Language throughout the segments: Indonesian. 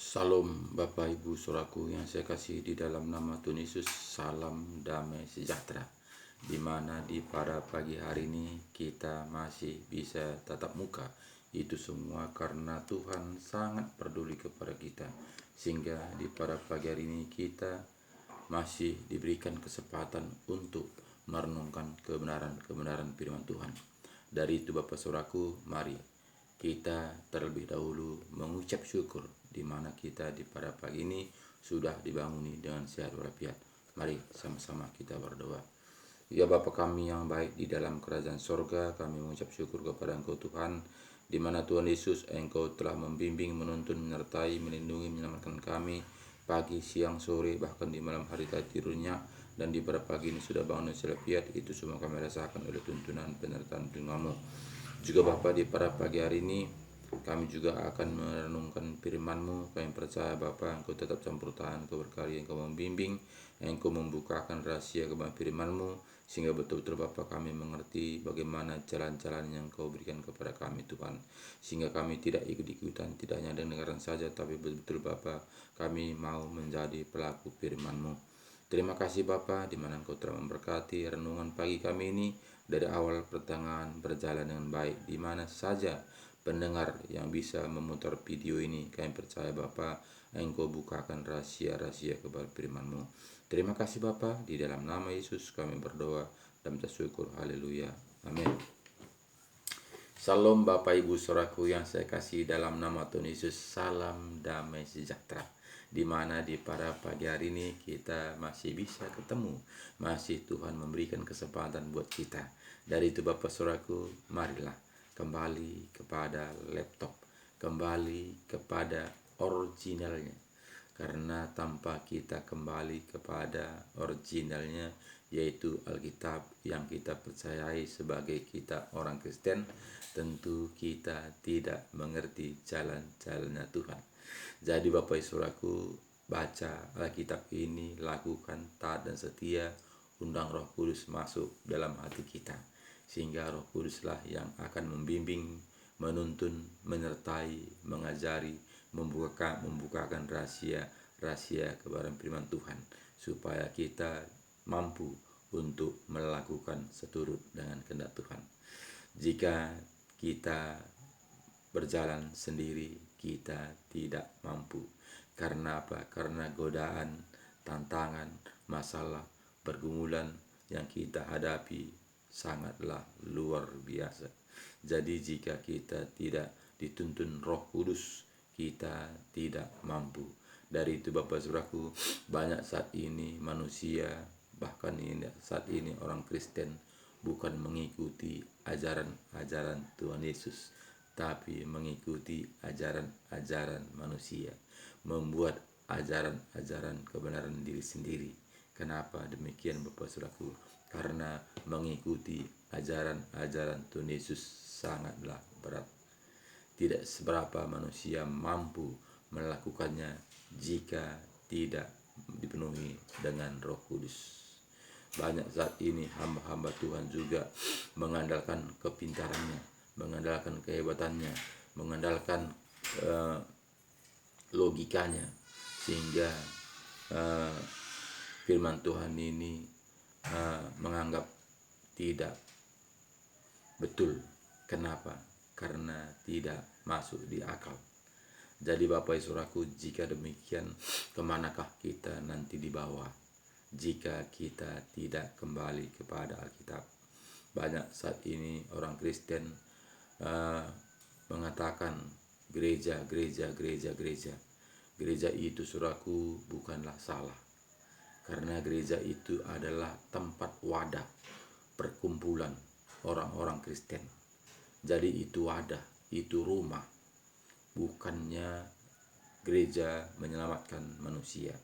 Salam Bapak Ibu Saudaraku yang saya kasih di dalam nama Tuhan Yesus, salam damai sejahtera. Di mana di pada pagi hari ini kita masih bisa tatap muka. Itu semua karena Tuhan sangat peduli kepada kita. Sehingga di pada pagi hari ini kita masih diberikan kesempatan untuk merenungkan kebenaran firman Tuhan. Dari itu Bapak Saudaraku, mari kita terlebih dahulu mengucap syukur di mana kita di pada pagi ini sudah dibanguni dengan sehat walafiat. Mari sama-sama kita berdoa. Ya Bapa kami yang baik di dalam kerajaan sorga, kami mengucap syukur kepada Engkau Tuhan, di mana Tuhan Yesus Engkau telah membimbing, menuntun, menyertai, melindungi, menyelamatkan kami pagi, siang, sore, bahkan di malam hari tidurnya, dan di pada pagi ini sudah bangun dengan walafiat. Itu semua kami rasakan oleh tuntunan penyertaan firman-Mu. Juga Bapa di pada pagi hari ini kami juga akan merenungkan firman-Mu. Kami percaya Bapa Engkau tetap campur tangan, Engkau berkarya, Engkau membimbing, Engkau membukakan rahasia kebenaran firman-Mu, sehingga betul-betul Bapa kami mengerti bagaimana jalan-jalan yang Engkau berikan kepada kami Tuhan. Sehingga kami tidak ikut-ikutan, tidak hanya dengarkan saja, tapi betul-betul Bapa kami mau menjadi pelaku firman-Mu. Terima kasih Bapa, di mana Engkau telah memberkati renungan pagi kami ini dari awal pertengahan berjalan dengan baik, di mana saja pendengar yang bisa memutar video ini. Kami percaya Bapa, Engkau bukakan rahasia-rahasia kepada firman-Mu. Terima kasih Bapa, di dalam nama Yesus kami berdoa dan bersyukur. Haleluya. Amin. Salam Bapak Ibu Saudaraku yang saya kasih dalam nama Tuhan Yesus, salam damai sejahtera. Di mana di pada pagi hari ini kita masih bisa ketemu, masih Tuhan memberikan kesempatan buat kita. Dari itu Bapak Saudaraku, marilah kembali kepada laptop, kembali kepada originalnya. Karena tanpa kita kembali kepada originalnya, yaitu Alkitab yang kita percayai sebagai kita orang Kristen, tentu kita tidak mengerti jalan-jalannya Tuhan. Jadi Bapak Ibu Saudaraku, baca Alkitab ini, lakukan, taat dan setia, undang Roh Kudus masuk dalam hati kita, sehingga Roh Kuduslah yang akan membimbing, menuntun, menyertai, mengajari, membukakan rahasia kebenaran firman Tuhan, supaya kita mampu untuk melakukan seturut dengan kehendak Tuhan. Jika kita berjalan sendiri, kita tidak mampu. Karena apa? Karena godaan, tantangan, masalah, pergumulan yang kita hadapi sangatlah luar biasa. Jadi jika kita tidak dituntun Roh Kudus, kita tidak mampu. Dari itu Bapak Saudaraku, banyak saat ini manusia, bahkan saat ini orang Kristen, bukan mengikuti ajaran-ajaran Tuhan Yesus, tapi mengikuti ajaran-ajaran manusia, membuat ajaran-ajaran kebenaran diri sendiri. Kenapa demikian Bapak Saudaraku? Karena mengikuti ajaran-ajaran Tuhan Yesus sangatlah berat. Tidak seberapa manusia mampu melakukannya jika tidak dipenuhi dengan Roh Kudus. Banyak saat ini hamba-hamba Tuhan juga mengandalkan kepintarannya, mengandalkan kehebatannya, mengandalkan logikanya, sehingga firman Tuhan ini menganggap tidak betul. Kenapa? Karena tidak masuk di akal. Jadi Bapak Ibu Saudaraku, jika demikian, kemanakah kita nanti dibawa jika kita tidak kembali kepada Alkitab? Banyak saat ini orang Kristen mengatakan gereja. Gereja itu Saudaraku bukanlah salah, karena gereja itu adalah tempat wadah perkumpulan orang-orang Kristen. Jadi itu wadah, itu rumah. Bukannya gereja menyelamatkan manusia,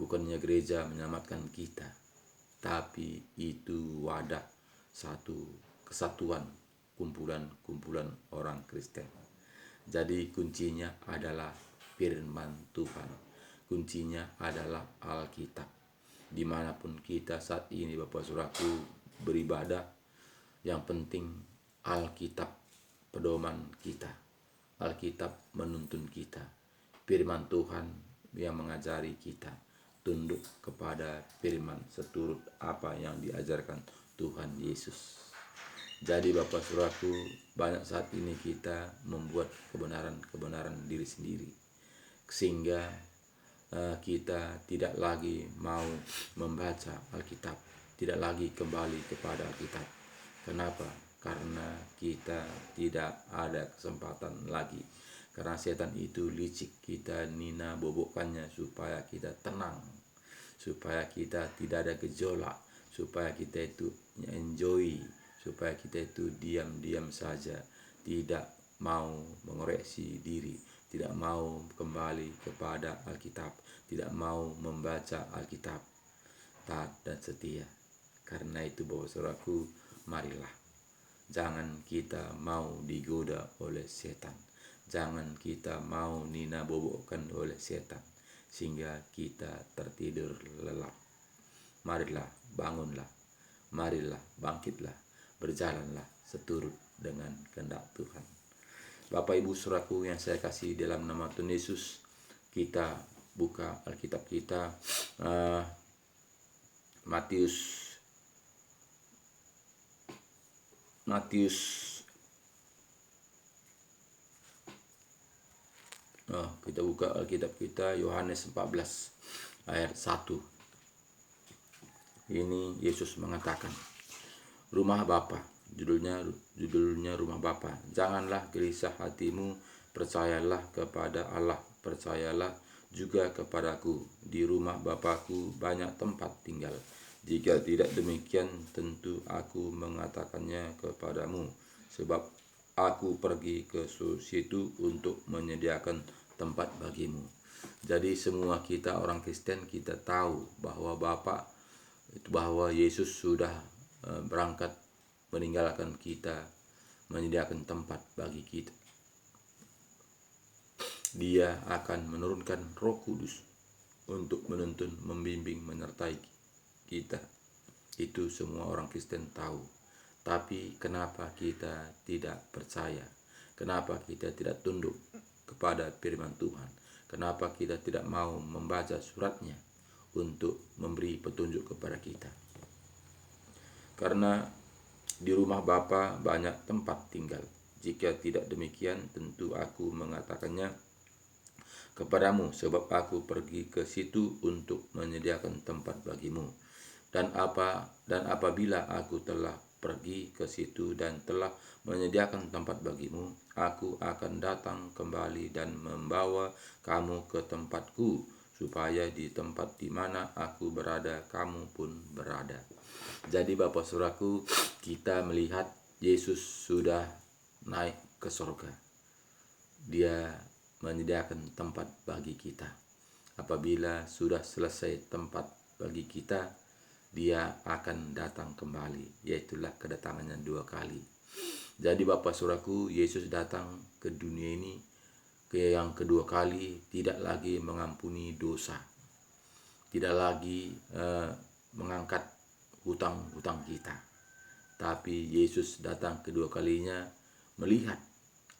bukannya gereja menyelamatkan kita, tapi itu wadah, satu kesatuan, kumpulan orang Kristen. Jadi kuncinya adalah firman Tuhan, kuncinya adalah Alkitab. Dimanapun kita saat ini Bapak Saudaraku beribadah, yang penting Alkitab pedoman kita, Alkitab menuntun kita. firman Tuhan yang mengajari kita tunduk kepada firman seturut apa yang diajarkan Tuhan Yesus. Jadi Bapak Saudaraku, banyak saat ini kita membuat kebenaran diri sendiri, sehingga kita tidak lagi mau membaca Alkitab, tidak lagi kembali kepada Alkitab. Kenapa? Karena kita tidak ada kesempatan lagi. Karena setan itu licik, kita nina bobokkannya supaya kita tenang, supaya kita tidak ada gejolak, supaya kita itu enjoy, supaya kita itu diam-diam saja, tidak mau mengoreksi diri, tidak mau kembali kepada Alkitab, tidak mau membaca Alkitab, taat dan setia. Karena itu Bapak Saudaraku, marilah jangan kita mau digoda oleh setan, jangan kita mau nina bobokkan oleh setan sehingga kita tertidur lelap. Marilah bangunlah, marilah bangkitlah, berjalanlah seturut dengan kehendak Tuhan. Bapak Ibu Saudaraku yang saya kasih dalam nama Tuhan Yesus, kita buka Alkitab kita, kita buka Alkitab kita Yohanes 14 ayat 1. Ini Yesus mengatakan, rumah Bapa, judulnya rumah Bapa. Janganlah gelisah hatimu, percayalah kepada Allah, percayalah juga kepadaku. Di rumah Bapakku banyak tempat tinggal. Jika tidak demikian, tentu aku mengatakannya kepadamu, sebab aku pergi ke situ untuk menyediakan tempat bagimu. Jadi semua kita orang Kristen, kita tahu bahwa Yesus sudah berangkat meninggalkan kita, menyediakan tempat bagi kita. Dia akan menurunkan Roh Kudus untuk menuntun, membimbing, menyertai kita. Itu semua orang Kristen tahu. Tapi kenapa kita tidak percaya? Kenapa kita tidak tunduk kepada firman Tuhan? Kenapa kita tidak mau membaca suratnya untuk memberi petunjuk kepada kita? Karena di rumah Bapa banyak tempat tinggal. Jika tidak demikian, tentu aku mengatakannya kepadamu, sebab aku pergi ke situ untuk menyediakan tempat bagimu. Dan apabila aku telah pergi ke situ dan telah menyediakan tempat bagimu, aku akan datang kembali dan membawa kamu ke tempatku, supaya di tempat di mana aku berada, kamu pun berada. Jadi Bapak Saudaraku, kita melihat Yesus sudah naik ke surga. Dia menyediakan tempat bagi kita. Apabila sudah selesai tempat bagi kita, dia akan datang kembali, yaitulah kedatangannya 2 kali. Jadi Bapak Saudaraku, Yesus datang ke dunia ini yang kedua kali, tidak lagi mengampuni dosa, tidak lagi mengangkat hutang-hutang kita. Tapi Yesus datang kedua kalinya melihat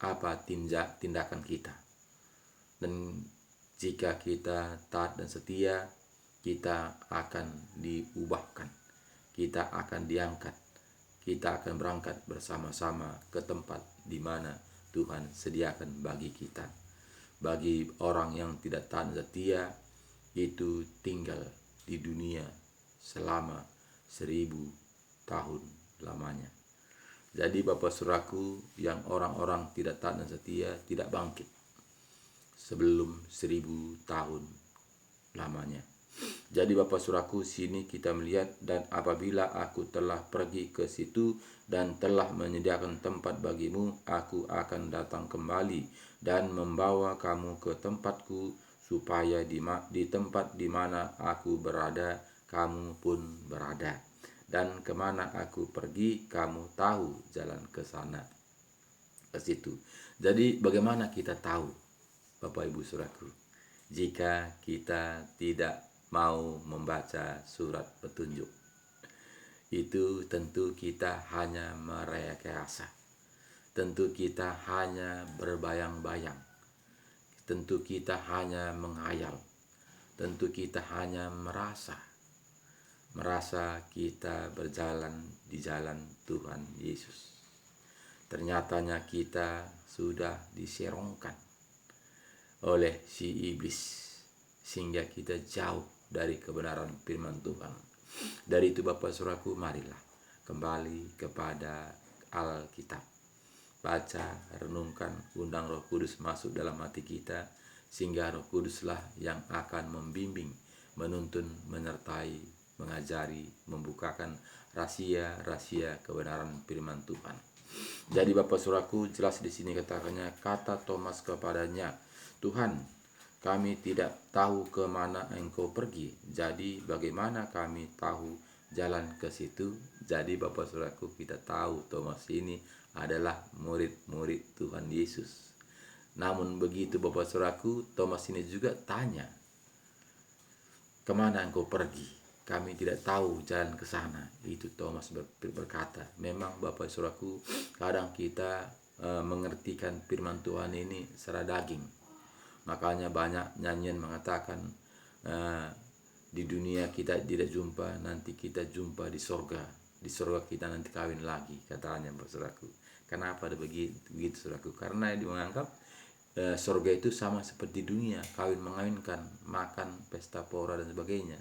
apa tindakan kita. Dan jika kita taat dan setia, kita akan diubahkan, kita akan diangkat, kita akan berangkat bersama-sama ke tempat di mana Tuhan sediakan bagi kita. Bagi orang yang tidak taat dan setia, itu tinggal di dunia selama 1000 tahun lamanya. Jadi Bapak Saudaraku, yang orang-orang tidak taat dan setia tidak bangkit sebelum 1000 tahun lamanya. Jadi Bapak Saudaraku, sini kita melihat, dan apabila aku telah pergi ke situ dan telah menyediakan tempat bagimu, aku akan datang kembali dan membawa kamu ke tempatku, supaya di tempat di mana aku berada, kamu pun berada. Dan kemana aku pergi, kamu tahu jalan ke sana, ke situ. Jadi bagaimana kita tahu, Bapak Ibu Saudaraku, jika kita tidak mau membaca surat petunjuk? Itu tentu kita hanya merekayasa, tentu kita hanya berbayang-bayang, tentu kita hanya menghayal, tentu kita hanya merasa kita berjalan di jalan Tuhan Yesus. Ternyatanya kita sudah diserongkan oleh si iblis sehingga kita jauh dari kebenaran firman Tuhan. Dari itu Bapak Saudaraku, marilah kembali kepada Alkitab. Baca, renungkan, undang Roh Kudus masuk dalam hati kita, sehingga Roh Kuduslah yang akan membimbing, menuntun, menyertai, mengajari, membukakan rahasia-rahasia kebenaran firman Tuhan. Jadi Bapak Saudaraku, jelas di sini katakannya, kata Thomas kepadanya, Tuhan, kami tidak tahu ke mana Engkau pergi, jadi bagaimana kami tahu jalan ke situ? Jadi Bapak Saudaraku, kita tahu Thomas ini adalah murid-murid Tuhan Yesus. Namun begitu Bapak Saudaraku, Thomas ini juga tanya, kemana Engkau pergi? Kami tidak tahu jalan ke sana. Itu Thomas berkata. Memang Bapak Saudaraku, kadang kita mengertikan firman Tuhan ini secara daging. Makanya banyak nyanyian mengatakan, di dunia kita tidak jumpa, nanti kita jumpa di sorga. Di sorga kita nanti kawin lagi, katanya Bapak Saudaraku. Kenapa ada begitu Saudaraku? Karena dia menganggap sorga itu sama seperti dunia, kawin mengawinkan, makan, pesta pora dan sebagainya.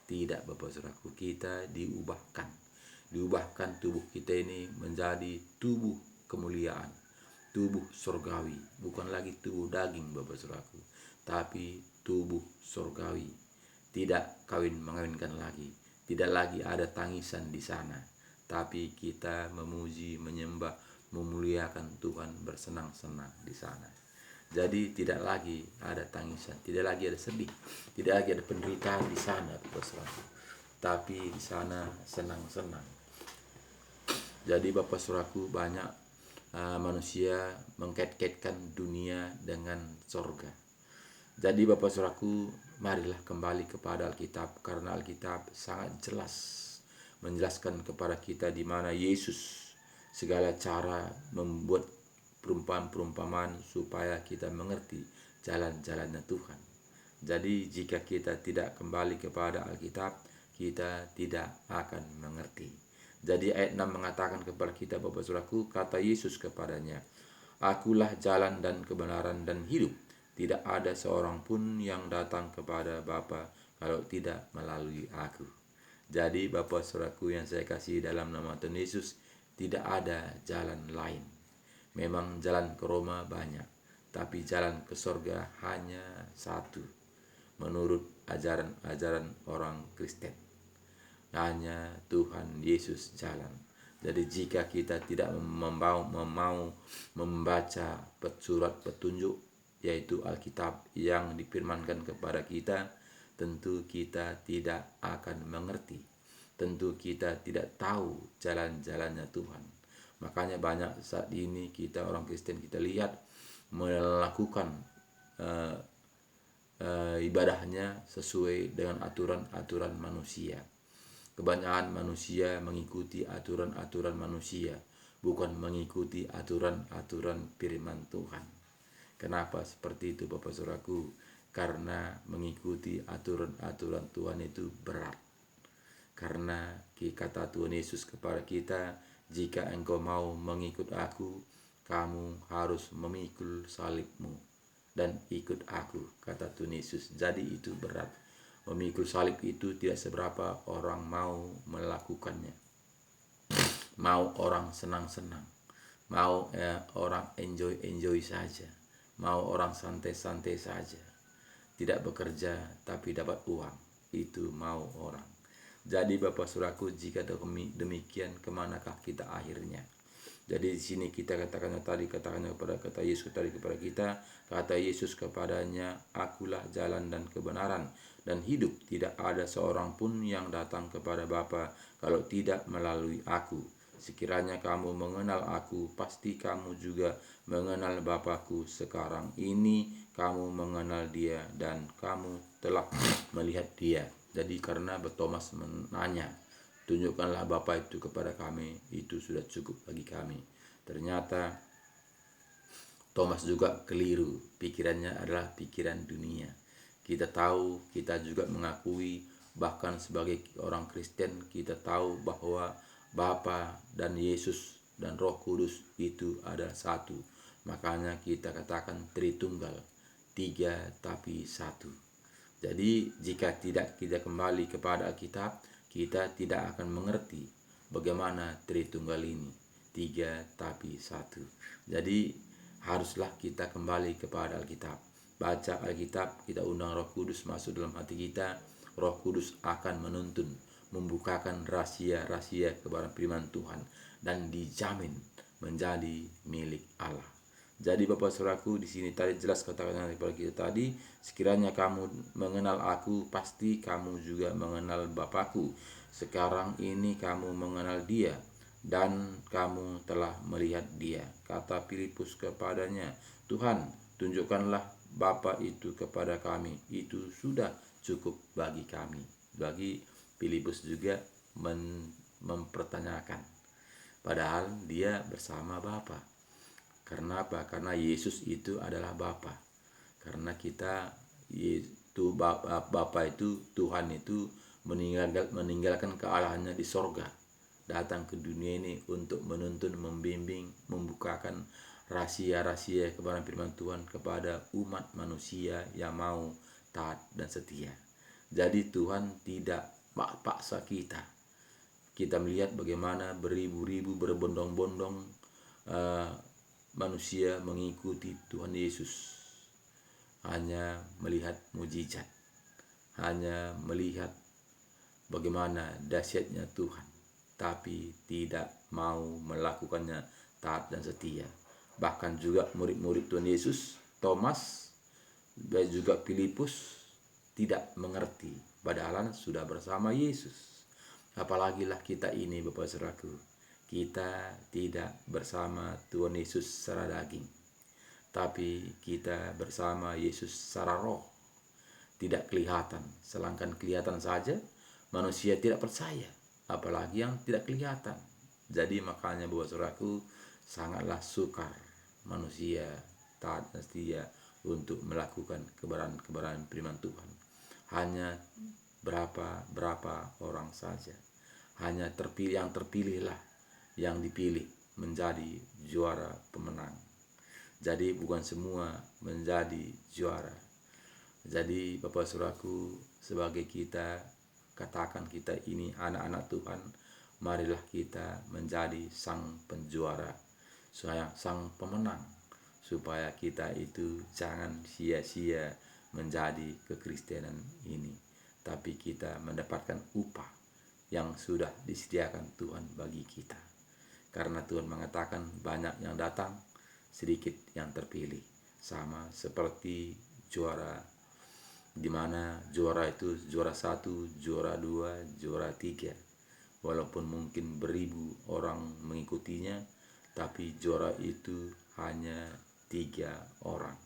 Tidak Bapak Saudaraku, kita diubahkan tubuh kita ini menjadi tubuh kemuliaan, tubuh sorgawi, bukan lagi tubuh daging Bapak Saudaraku, tapi tubuh sorgawi. Tidak kawin mengawinkan lagi, tidak lagi ada tangisan di sana, tapi kita memuji, menyembah, memuliakan Tuhan, bersenang-senang di sana. Jadi tidak lagi ada tangisan, tidak lagi ada sedih, tidak lagi ada penderitaan di sana, Bapak Saudaraku. Tapi di sana senang-senang. Jadi Bapak Saudaraku, banyak manusia mengkait-kaitkan dunia dengan sorga. Jadi Bapak Saudaraku, marilah kembali kepada Alkitab, karena Alkitab sangat jelas menjelaskan kepada kita di mana Yesus segala cara membuat perumpamaan supaya kita mengerti jalan-jalannya Tuhan. Jadi jika kita tidak kembali kepada Alkitab, kita tidak akan mengerti. Jadi ayat 6 mengatakan kepada kita Bapak Saudaraku, kata Yesus kepadanya, Akulah jalan dan kebenaran dan hidup. Tidak ada seorang pun yang datang kepada Bapa kalau tidak melalui aku. Jadi Bapak Saudaraku yang saya kasih dalam nama Tuhan Yesus, tidak ada jalan lain. Memang jalan ke Roma banyak, tapi jalan ke sorga hanya satu. Menurut ajaran-ajaran orang Kristen, hanya Tuhan Yesus jalan. Jadi jika kita tidak mau membaca surat petunjuk, yaitu Alkitab yang difirmankan kepada kita, tentu kita tidak akan mengerti. Tentu kita tidak tahu jalan-jalannya Tuhan. Makanya banyak saat ini kita orang Kristen, kita lihat melakukan ibadahnya sesuai dengan aturan-aturan manusia. Kebanyakan manusia mengikuti aturan-aturan manusia, bukan mengikuti aturan-aturan firman Tuhan. Kenapa seperti itu Bapak Saudaraku? Karena mengikuti aturan-aturan Tuhan itu berat. Karena kata Tuhan Yesus kepada kita, jika engkau mau mengikut aku, kamu harus memikul salibmu dan ikut aku, kata Tuhan Yesus. Jadi itu berat. Memikul salib itu tidak seberapa orang mau melakukannya. Mau orang senang-senang, mau orang enjoy saja, mau orang santai-santai saja, tidak bekerja tapi dapat uang, itu mau orang. Jadi Bapak Saudaraku, jika demikian, kemanakah kita akhirnya? Jadi di sini kita katakannya kepada kata Yesus tadi kepada kita, kata Yesus kepadanya, Akulah jalan dan kebenaran dan hidup. Tidak ada seorang pun yang datang kepada Bapa kalau tidak melalui aku. Sekiranya kamu mengenal aku, pasti kamu juga mengenal Bapakku. Sekarang ini kamu mengenal Dia dan kamu telah melihat Dia. Jadi karena Thomas menanya, tunjukkanlah Bapa itu kepada kami, itu sudah cukup bagi kami. Ternyata Thomas juga keliru, pikirannya adalah pikiran dunia. Kita tahu, kita juga mengakui, bahkan sebagai orang Kristen kita tahu bahwa Bapa dan Yesus dan Roh Kudus itu adalah satu. Makanya kita katakan Tritunggal, tiga tapi satu. Jadi jika tidak kita kembali kepada Alkitab, kita tidak akan mengerti bagaimana Tritunggal ini, tiga tapi satu. Jadi haruslah kita kembali kepada Alkitab. Baca Alkitab, kita undang Roh Kudus masuk dalam hati kita. Roh Kudus akan menuntun, membukakan rahasia-rahasia kebenaran firman Tuhan, dan dijamin menjadi milik Allah. Jadi Bapak Saudaraku, di sini tadi jelas katakan kepada kita tadi, sekiranya kamu mengenal aku, pasti kamu juga mengenal Bapakku. Sekarang ini kamu mengenal Dia dan kamu telah melihat Dia. Kata Filipus kepadanya, Tuhan, tunjukkanlah Bapa itu kepada kami, itu sudah cukup bagi kami. Bagi Filipus juga mempertanyakan, padahal dia bersama Bapa. Karena apa? Karena Yesus itu adalah Bapa. Karena kita itu Bapa itu, Tuhan itu meninggalkan kealahannya di sorga, datang ke dunia ini untuk menuntun, membimbing, membukakan rahasia-rahasia kebenaran firman Tuhan kepada umat manusia yang mau taat dan setia. Jadi Tuhan tidak paksa kita. Kita melihat bagaimana beribu-ribu, berbondong-bondong manusia mengikuti Tuhan Yesus, hanya melihat mujizat, hanya melihat bagaimana dahsyatnya Tuhan, tapi tidak mau melakukannya taat dan setia. Bahkan juga murid-murid Tuhan Yesus, Thomas dan juga Filipus tidak mengerti, padahal sudah bersama Yesus. Apalagilah kita ini Bapak Saudaraku, kita tidak bersama Tuhan Yesus secara daging, tapi kita bersama Yesus secara roh. Tidak kelihatan, sedangkan kelihatan saja manusia tidak percaya, apalagi yang tidak kelihatan. Jadi makanya Bapak Saudaraku, sangatlah sukar manusia taat dan setia untuk melakukan kebenaran firman Tuhan. Hanya berapa orang saja, hanya yang terpilihlah yang dipilih menjadi juara pemenang. Jadi bukan semua menjadi juara. Jadi Bapak Saudaraku, sebagai kita katakan kita ini anak-anak Tuhan, marilah kita menjadi sang penjuara, sang pemenang, supaya kita itu jangan sia-sia menjadi kekristenan ini, tapi kita mendapatkan upah yang sudah disediakan Tuhan bagi kita. Karena Tuhan mengatakan banyak yang datang, sedikit yang terpilih. Sama seperti juara, di mana juara itu juara 1, juara 2, juara 3. Walaupun mungkin beribu orang mengikutinya, tapi juara itu hanya 3 orang.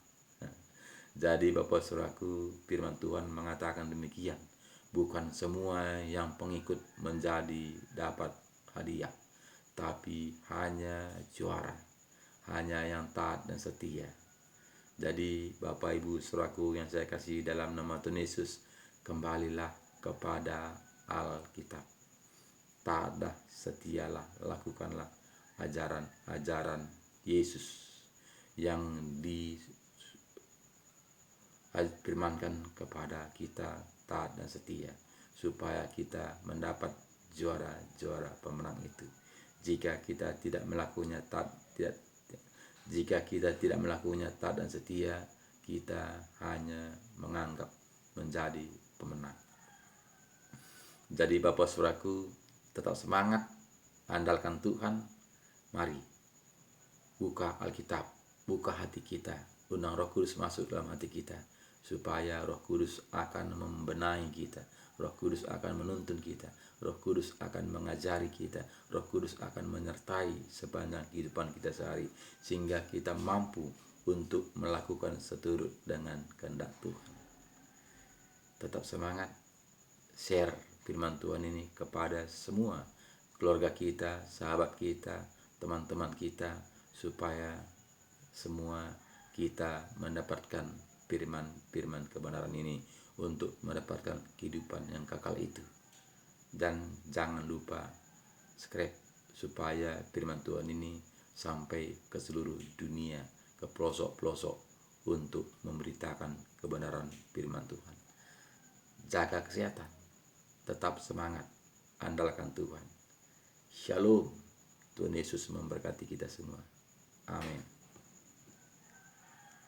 Jadi Bapak Saudaraku, firman Tuhan mengatakan demikian. Bukan semua yang pengikut menjadi dapat hadiah, tapi hanya juara, hanya yang taat dan setia. Jadi Bapak Ibu Saudaraku yang saya kasih dalam nama Tuhan Yesus, kembalilah kepada Alkitab. Taatlah, setialah, lakukanlah ajaran-ajaran Yesus yang firmankan kepada kita, taat dan setia, supaya kita mendapat juara-juara pemenang itu. Jika kita tidak melakukannya taat dan setia, kita hanya menganggap menjadi pemenang. Jadi Bapak Saudaraku, tetap semangat, andalkan Tuhan. Mari buka Alkitab, buka hati kita, undang Roh Kudus masuk dalam hati kita, supaya Roh Kudus akan membenahi kita, Roh Kudus akan menuntun kita, Roh Kudus akan mengajari kita, Roh Kudus akan menyertai sepanjang kehidupan kita sehari, sehingga kita mampu untuk melakukan seturut dengan kehendak Tuhan. Tetap semangat, share firman Tuhan ini kepada semua keluarga kita, sahabat kita, teman-teman kita, supaya semua kita mendapatkan firman-firman kebenaran ini untuk mendapatkan kehidupan yang kekal itu. Dan jangan lupa subscribe supaya firman Tuhan ini sampai ke seluruh dunia, ke pelosok-pelosok, untuk memberitakan kebenaran firman Tuhan. Jaga kesehatan, tetap semangat, andalkan Tuhan. Shalom. Tuhan Yesus memberkati kita semua. Amin.